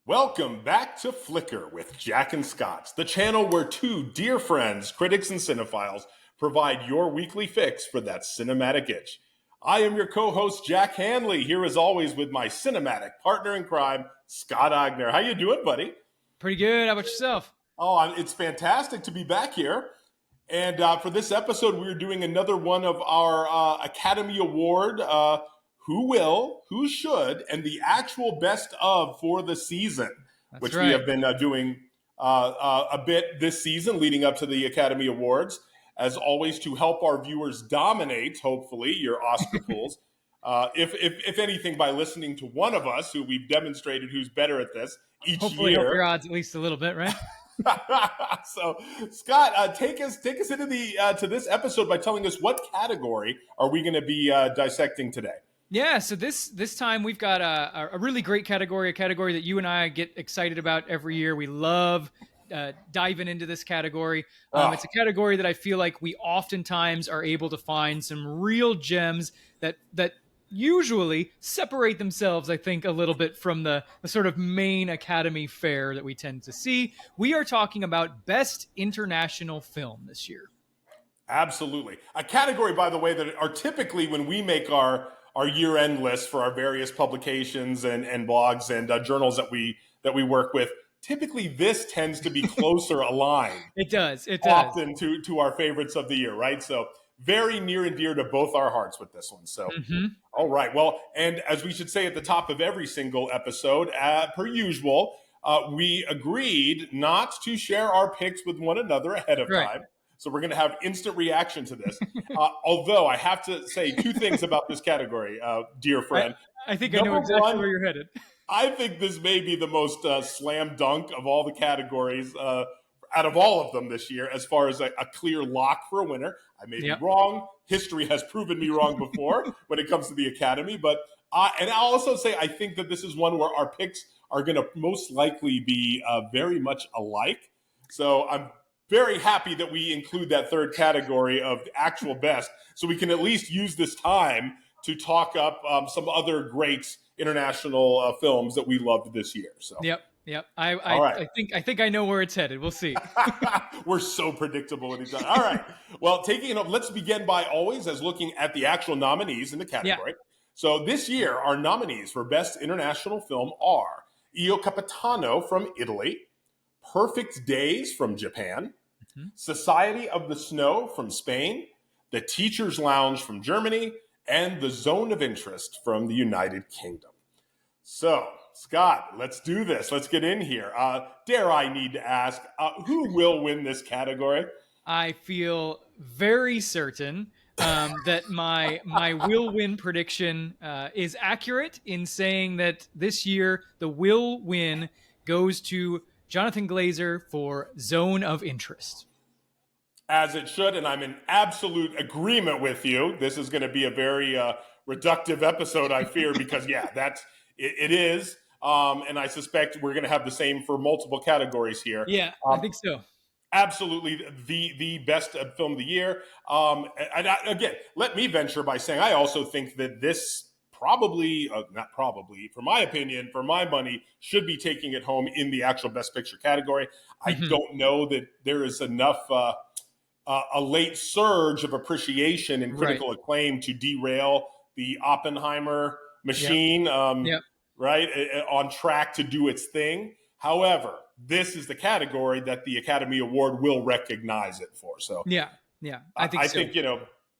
Welcome back to Flicker with Jack and Scott, the channel where two dear friends, critics and cinephiles, provide your weekly fix for that cinematic itch. I am your co-host, Jack Hanley, here as always with my cinematic partner in crime, Scott Agner. How you doing, buddy? Pretty good. How about yourself? Oh, it's fantastic to be back here. And for this episode, we're doing another one of our Academy Award who will, who should, and the actual best of for the season, which right. we have been doing a bit this season leading up to the Academy Awards. As always, to help our viewers dominate, hopefully, your Oscar pools. If anything, by listening to one of us, who we've demonstrated who's better at this each Hopefully year. Help your odds at least a little bit, right? So, Scott, take us into the to this episode by telling us what category are we going to be dissecting today. Yeah, so this time we've got a really great category, a category that you and I get excited about every year. We love diving into this category. It's a category that I feel like we oftentimes are able to find some real gems that usually separate themselves, I think, a little bit from the sort of main Academy fare that we tend to see. We are talking about Best International Film this year. Absolutely. A category, by the way, that are typically when we make our year-end list for our various publications and blogs and journals that we work with. Typically, this tends to be closer aligned. It does. Often to our favorites of the year, right? So very near and dear to both our hearts with this one. So, All right. Well, and as we should say at the top of every single episode, per usual, we agreed not to share our picks with one another ahead of time. So we're going to have instant reaction to this. Although I have to say two things about this category, dear friend. I think I know exactly where you're headed. I think this may be the most slam dunk of all the categories out of all of them this year, as far as a clear lock for a winner. I may be wrong. History has proven me wrong before when it comes to the Academy. But and I'll also say I think that this is one where our picks are going to most likely be very much alike. So I'm very happy that we include that third category of the actual best, so we can at least use this time to talk up some other great international films that we loved this year. So Yep. I think I know where it's headed. We'll see. We're so predictable at each other. All right. Well, taking it up, let's begin by always as looking at the actual nominees in the category. Yeah. So this year, our nominees for Best International Film are Io Capitano from Italy, Perfect Days from Japan, Society of the Snow from Spain, The Teacher's Lounge from Germany, and The Zone of Interest from the United Kingdom. So, Scott, let's do this. Let's get in here. Dare I need to ask, who will win this category? I feel very certain that my will win prediction is accurate in saying that this year the will win goes to Jonathan Glazer for Zone of Interest. As it should, and I'm in absolute agreement with you. This is going to be a very reductive episode, I fear, because, it is. And I suspect we're going to have the same for multiple categories here. Yeah, I think so. Absolutely the best film of the year. Again, let me venture by saying I also think that this probably, not probably, for my opinion, for my money, should be taking it home in the actual Best Picture category. I don't know that there is enough a late surge of appreciation and critical acclaim to derail the Oppenheimer machine, right, on track to do its thing. However, this is the category that the Academy Award will recognize it for. So I think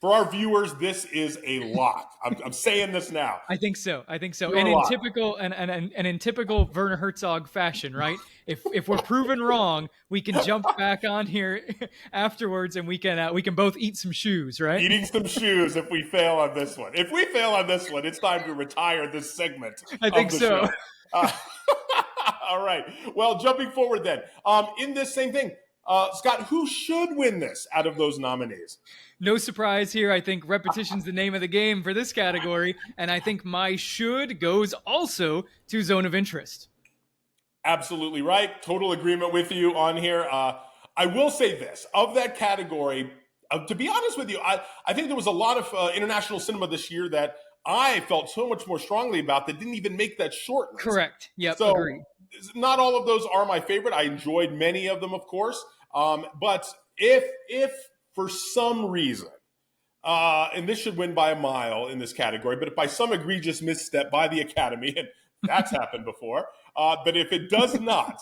for our viewers, this is a lock. I'm saying this now. I think so. You're and in typical and in typical Werner Herzog fashion, right? If we're proven wrong, we can jump back on here afterwards, and we can both eat some shoes, right? Eating some shoes if we fail on this one. If we fail on this one, it's time to retire this segment. I think so. All right. Well, jumping forward then, in this same thing, Scott, who should win this out of those nominees? No surprise here. I think repetition's the name of the game for this category, and I think my should goes also to Zone of Interest. Absolutely right. Total agreement with you on here. I will say this, of that category, to be honest with you, I think there was a lot of international cinema this year that I felt so much more strongly about that didn't even make that short list. Correct. Yep. So agree. not all of those are my favorite. I enjoyed many of them, of course. But if for some reason, and this should win by a mile in this category, but if by some egregious misstep by the Academy, and that's happened before, but if it does not,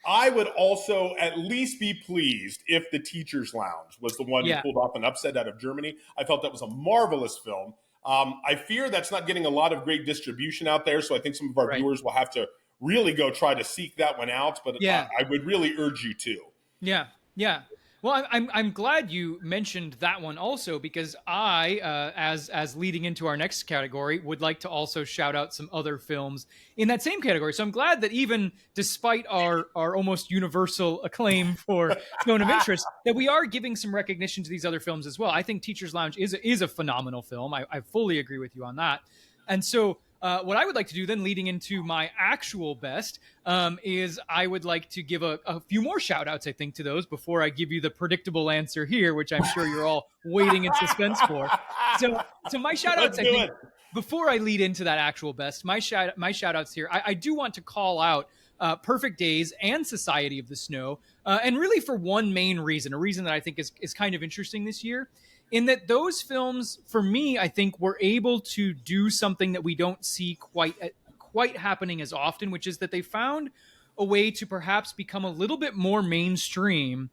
I would also at least be pleased if The Teacher's Lounge was the one who Yeah, pulled off an upset out of Germany. I felt that was a marvelous film. I fear that's not getting a lot of great distribution out there, so I think some of our right. viewers will have to really go try to seek that one out. But Yeah. I would really urge you to. Yeah, yeah. Well, I'm glad you mentioned that one also because I, as leading into our next category, would like to also shout out some other films in that same category. So I'm glad that even despite our almost universal acclaim for Zone of Interest, that we are giving some recognition to these other films as well. I think Teacher's Lounge is a phenomenal film. I fully agree with you on that. And so what I would like to do then, leading into my actual best, is I would like to give a few more shout outs, I think, to those before I give you the predictable answer here, which I'm sure you're all waiting in suspense for. So my shout Let's outs, I do think, it. before I lead into that actual best, my shout outs here, I do want to call out Perfect Days and Society of the Snow, and really for one main reason, a reason that I think is kind of interesting this year, in that those films, for me, I think were able to do something that we don't see quite happening as often, which is that they found a way to perhaps become a little bit more mainstream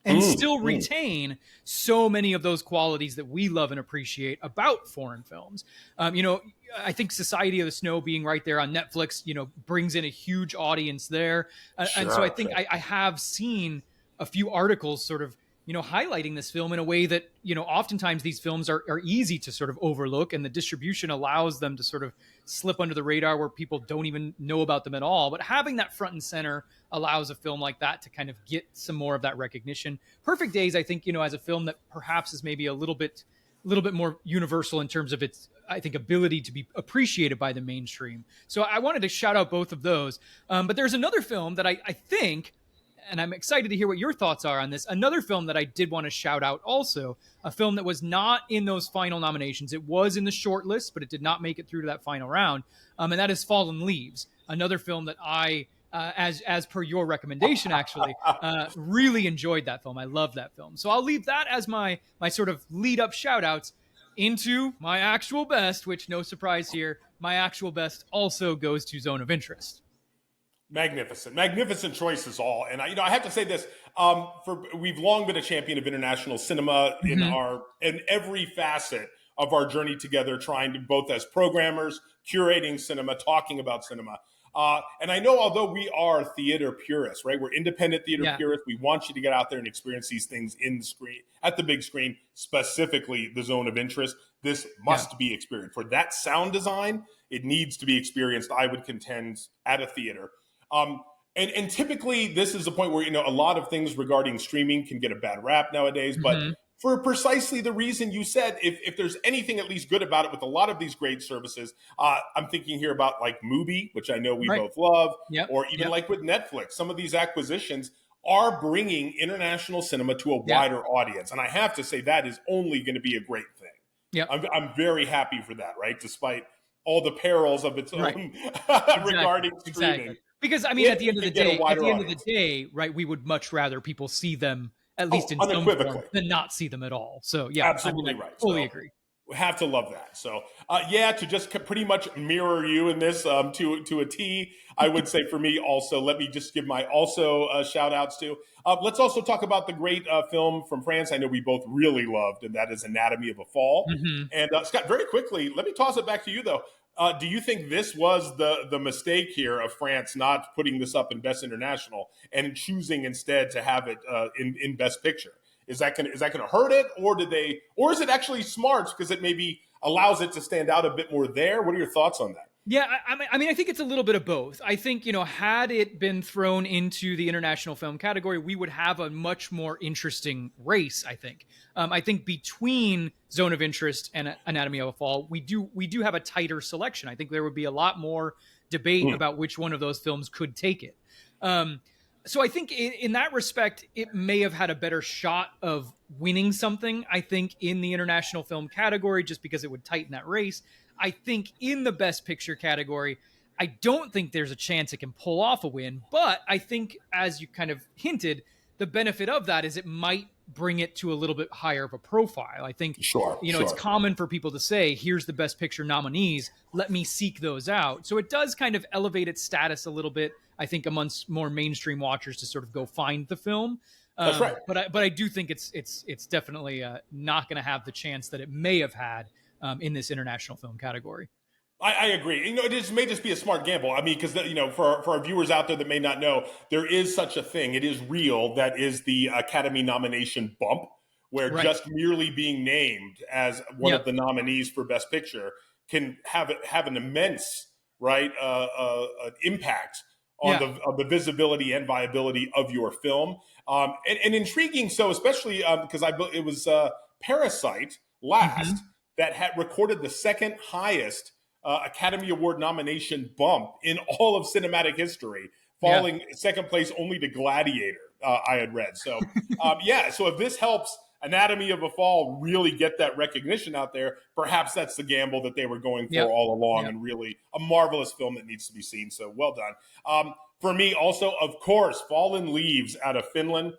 and still Mm. retain so many of those qualities that we love and appreciate about foreign films. I think Society of the Snow being right there on Netflix, brings in a huge audience there. And so I Sure, think sure. I have seen a few articles sort of, highlighting this film in a way that, oftentimes these films are easy to sort of overlook, and the distribution allows them to sort of slip under the radar where people don't even know about them at all. But having that front and center allows a film like that to kind of get some more of that recognition. Perfect Days, I think, as a film that perhaps is maybe a little bit more universal in terms of its, I think, ability to be appreciated by the mainstream. So I wanted to shout out both of those. But there's another film that I think, and I'm excited to hear what your thoughts are on this. Another film that I did want to shout out also, a film that was not in those final nominations. It was in the short list, but it did not make it through to that final round. And that is Fallen Leaves, another film that I, as per your recommendation, actually, really enjoyed that film. I love that film. So I'll leave that as my sort of lead up shout outs into my actual best, which, no surprise here, my actual best also goes to Zone of Interest. Magnificent choices all. And I have to say this: for we've long been a champion of international cinema Mm-hmm. in every facet of our journey together, trying to both as programmers, curating cinema, talking about cinema. And I know, although we are theater purists, right? We're independent theater Yeah. purists. We want you to get out there and experience these things at the big screen, specifically the Zone of Interest. This Yeah. must be experienced. For that sound design, it needs to be experienced, I would contend, at a theater. And typically, this is the point where a lot of things regarding streaming can get a bad rap nowadays. But Mm-hmm. for precisely the reason you said, if there's anything at least good about it with a lot of these great services, I'm thinking here about like Mubi, which I know we Right. both love, Yep. or even Yep. like with Netflix. Some of these acquisitions are bringing international cinema to a Yeah. wider audience, and I have to say that is only going to be a great thing. Yep. I'm very happy for that, right? Despite all the perils of its Right. own Exactly. regarding Exactly. streaming. Because I mean, If at the we end of the can get a day, wider audience. right, we would much rather people see them at least Oh, in some form unequivocally. than not see them at all. So yeah, I mean, I Absolutely right. fully So agree. we have to love that. So yeah, to just pretty much mirror you in this to a T, I would say for me also, let me just give my also shout outs to. Let's also talk about the great film from France I know we both really loved, and that is Anatomy of a Fall. Hmm. And Scott, very quickly, let me toss it back to you though. Do you think this was the mistake here of France not putting this up in Best International and choosing instead to have it in Best Picture? Is that gonna hurt it, or is it actually smart because it maybe allows it to stand out a bit more there? What are your thoughts on that? Yeah, I mean, I think it's a little bit of both. I think, had it been thrown into the international film category, we would have a much more interesting race, I think. I think between Zone of Interest and Anatomy of a Fall, we do have a tighter selection. I think there would be a lot more debate Mm. about which one of those films could take it. So I think in that respect, it may have had a better shot of winning something, I think, in the international film category, just because it would tighten that race. I think in the best picture category, I don't think there's a chance it can pull off a win, but I think, as you kind of hinted, the benefit of that is it might bring it to a little bit higher of a profile. I think, Sure, it's sure. common for people to say, here's the best picture nominees, let me seek those out. So it does kind of elevate its status a little bit, I think, amongst more mainstream watchers to sort of go find the film. That's right. But I do think it's definitely not going to have the chance that it may have had in this international film category. I agree. It may just be a smart gamble. I mean, because for our viewers out there that may not know, there is such a thing. It is real. That is the Academy nomination bump, where Right. just merely being named as one of Yep. the nominees for Best Picture can have an immense impact on Yeah. the visibility and viability of your film, and intriguing. So especially because it was Parasite Mm-hmm. last that had recorded the second highest Academy Award nomination bump in all of cinematic history, Yeah. falling second place only to Gladiator. I had read. So so if this helps Anatomy of a Fall really get that recognition out there, perhaps that's the gamble that they were going for Yep. all along, Yep. and really a marvelous film that needs to be seen. So well done. For me, also, of course, Fallen Leaves out of Finland.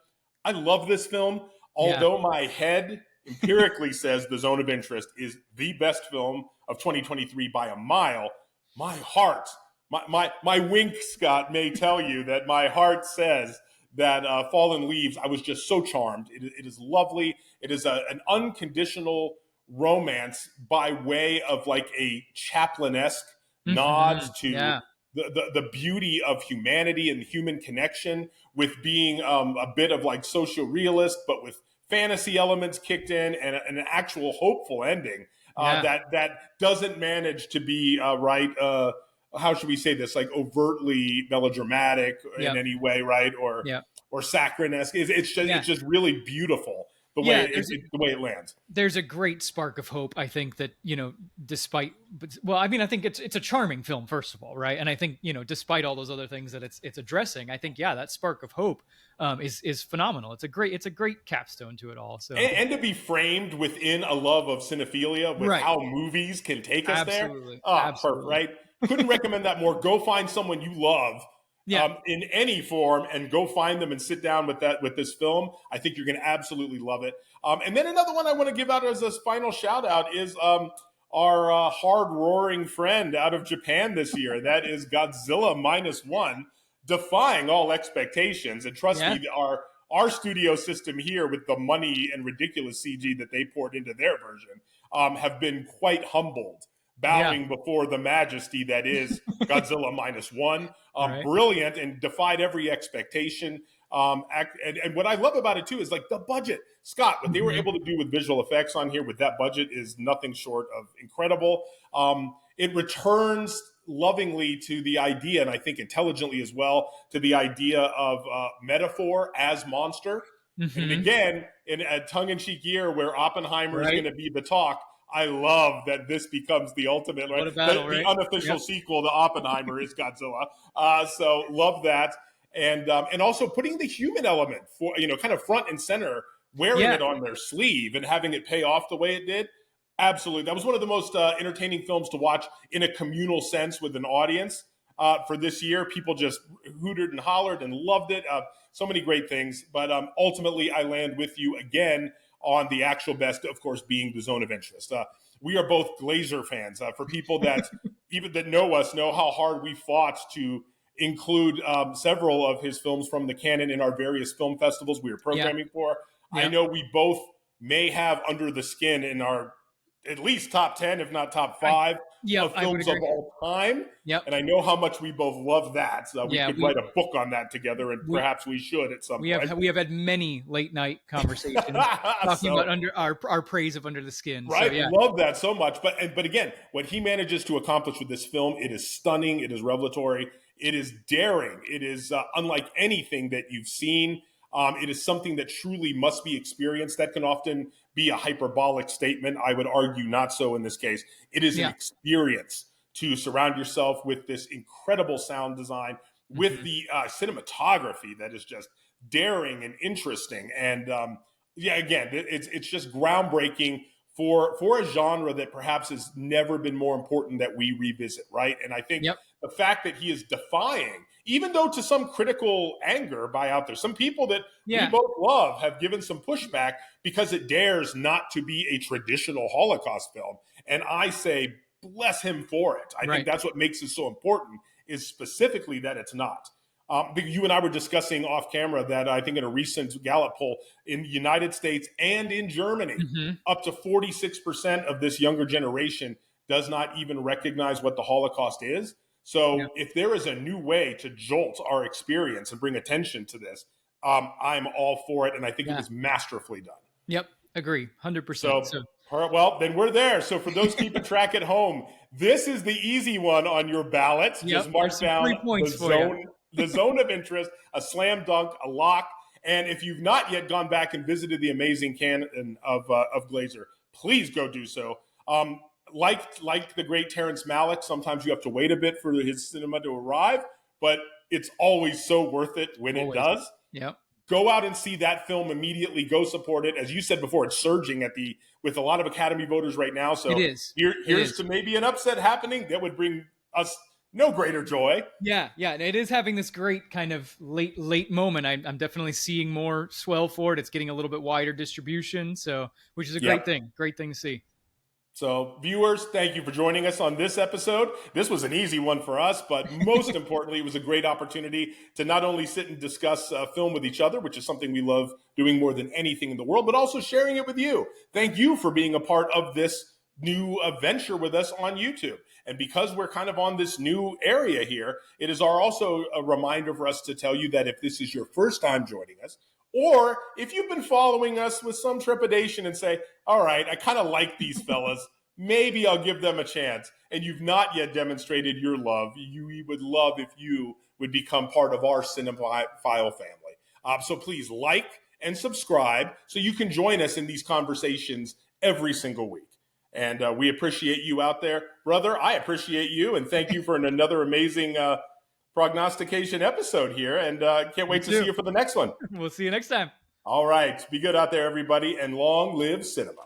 I love this film, Yeah. although my head empirically says The Zone of Interest is the best film of 2023 by a mile. My heart, my wink, Scott, may tell you that my heart says that Fallen Leaves, I was just so charmed. It is lovely. It is an unconditional romance by way of like a Chaplin-esque Mm-hmm. nods to Yeah. the beauty of humanity and human connection, with being a bit of like social realist, but with fantasy elements kicked in, and an actual hopeful ending Yeah. that doesn't manage to be how should we say this, like overtly melodramatic in Yep. any way, right? Yep. Or saccharine-esque. Yeah. It's just really beautiful the way Yeah. the way it lands. There's a great spark of hope. I think that, despite, well, I mean, I think it's a charming film, first of all, right? And I think, despite all those other things that it's addressing, I think, yeah, that spark of hope is phenomenal. It's a great capstone to it all. So And to be framed within a love of cinephilia, with right. how movies can take us there. Absolutely. Ah, perfect, Absolutely. right? Couldn't recommend that more. Go find someone you love Yeah. in any form, and go find them and sit down with this film. I think you're going to absolutely love it. And then another one I want to give out as a final shout out is our hard roaring friend out of Japan this year. That is Godzilla -1, defying all expectations. And trust Yeah. me, our studio system here, with the money and ridiculous CG that they poured into their version, have been quite humbled, Yeah. bowing before the majesty that is Godzilla -1. Right. Brilliant, and defied every expectation. And what I love about it too is like the budget. Scott, what they were Mm-hmm. able to do with visual effects on here with that budget is nothing short of incredible. It returns lovingly to the idea, and I think intelligently as well, to the idea of metaphor as monster. And Mm-hmm. again, in a tongue-in-cheek year where Oppenheimer is going Right. to be the talk, I love that this becomes the ultimate, right? What a battle, The right? unofficial Yep. sequel to Oppenheimer is Godzilla. So love that, and also putting the human element for kind of front and center, wearing Yeah. it on their sleeve and having it pay off the way it did. Absolutely, that was one of the most entertaining films to watch in a communal sense with an audience for this year. People just hooted and hollered and loved it. So many great things, but ultimately, I land with you again on the actual best, of course, being The Zone of Interest. We are both Glazer fans. For people that even that know us, know how hard we fought to include several of his films from the canon in our various film festivals we were Yeah. programming for. I Yep. know we both may have under the skin in our at least top 10, if not top I 5 Yep. of I would films of agree. all time. Yep. And I know how much we both love that. So we Yeah. could We write a book on that together, and we perhaps we should at some we point. have we have had many late night conversations talking So, about under our praise of Under the Skin. So right, yeah. love that so much. But again, what he manages to accomplish with this film, it is stunning. It is revelatory. It is daring. It is unlike anything that you've seen. It is something that truly must be experienced. That can often be a hyperbolic statement. I would argue not so in this case. It is an Yeah. experience to surround yourself with this incredible sound design, with Hmm. the cinematography that is just daring and interesting. And yeah, again, it's just groundbreaking for a genre that perhaps has never been more important that we revisit, right? And I think Yep. the fact that he is defying, even though to some critical anger by out there, some people that we Yeah. both love have given some pushback because it dares not to be a traditional Holocaust film. And I say, bless him for it. I think Right. that's what makes it so important, is specifically that it's not. You and I were discussing off camera that I think in a recent Gallup poll in the United States and in Germany, Hmm. up to 46% of this younger generation does not even recognize what the Holocaust is. Yeah. So if there is a new way to jolt our experience and bring attention to this, I'm all for it. And I think it Yeah. was masterfully done. Yep. Agree. 100%. So, So, well, then we're there. So for those keeping track at home, this is the easy one on your ballot. yep. Just There's mark some down free points for you. the zone of interest, a slam dunk, a lock. And if you've not yet gone back and visited the amazing canon of Glazer, please go do so. Like the great Terrence Malick, sometimes you have to wait a bit for his cinema to arrive, but it's always so worth it when it Always. does. Yep. Go out and see that film immediately. Go support it. As you said before, it's surging with a lot of Academy voters right now. It So is. here's to maybe an upset happening that would bring us no greater joy. Yeah, yeah, and it is having this great kind of late moment. I'm definitely seeing more swell for it. It's getting a little bit wider distribution, so which is a great Yep. thing. Great thing to see. So, viewers, thank you for joining us on this episode. This was an easy one for us, but most importantly, it was a great opportunity to not only sit and discuss film with each other, which is something we love doing more than anything in the world, but also sharing it with you. Thank you for being a part of this new venture with us on YouTube. And because we're kind of on this new area here, it is also a reminder for us to tell you that if this is your first time joining us, or if you've been following us with some trepidation and say, all right, I kind of like these fellas, maybe I'll give them a chance, and you've not yet demonstrated your love, we would love if you would become part of our Cinephile family. So please like and subscribe so you can join us in these conversations every single week. And we appreciate you out there. Brother, I appreciate you, and thank you for another amazing prognostication episode here, and can't wait to see you for the next one. We'll see you next time. All right. Be good out there, everybody, and long live cinema.